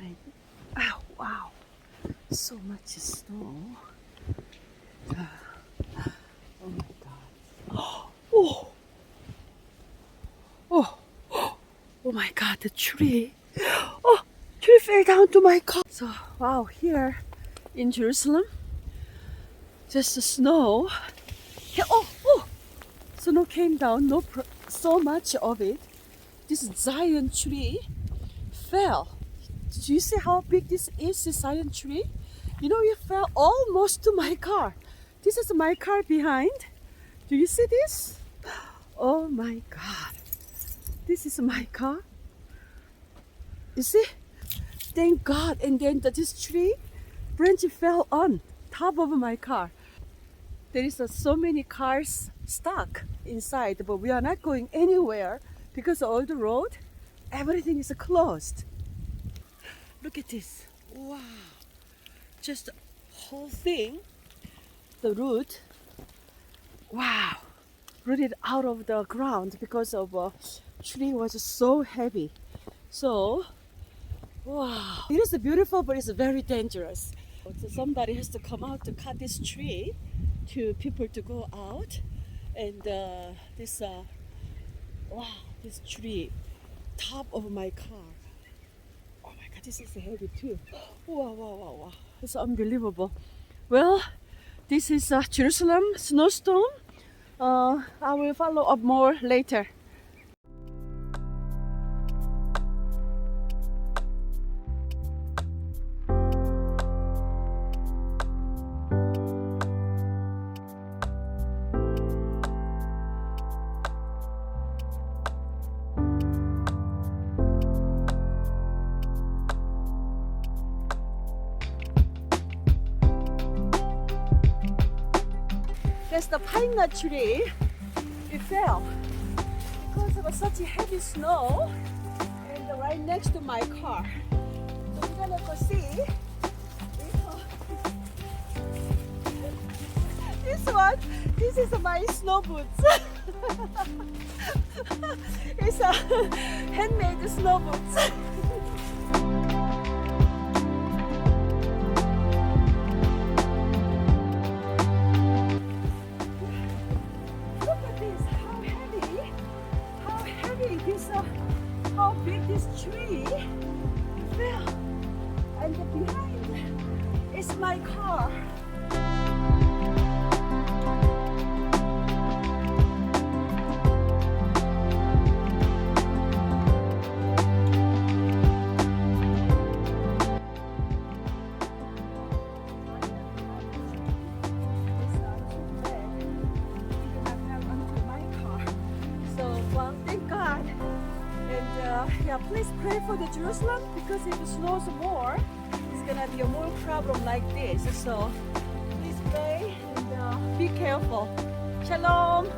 outside. Oh, wow. So much snow. Oh my god. Oh, oh, oh my god, the tree. Oh, tree fell down to my car. So, wow, here in Jerusalem, just the snow. Oh, snow came down, so much of it. This giant tree fell. Do you see how big this is, this giant tree? You know, it fell almost to my car. This is my car behind. Do you see this? Oh my god. This is my car. You see? Thank God. And then this tree branch fell on top of my car. There is so many cars stuck inside, but we are not going anywhere because all the road, everything is closed. Look at this. Wow. Just the whole thing, the root, wow, rooted out of the ground because of tree was so heavy. So, wow, it is beautiful, but it's very dangerous. So somebody has to come out to cut this tree to people to go out. And this tree, top of my car. Oh my God, this is heavy too. Wow. It's unbelievable. Well, this is Jerusalem Snowstorm. I will follow up more later. That's the pine nut tree. It fell because of such a heavy snow and right next to my car. So we're gonna go see. This is my snow boots. It's a handmade snow boots. How big this tree fell, and behind is my car. Thank God. And please pray for the Jerusalem because if it snows more, it's gonna be a more problem like this. So please pray and be careful. Shalom.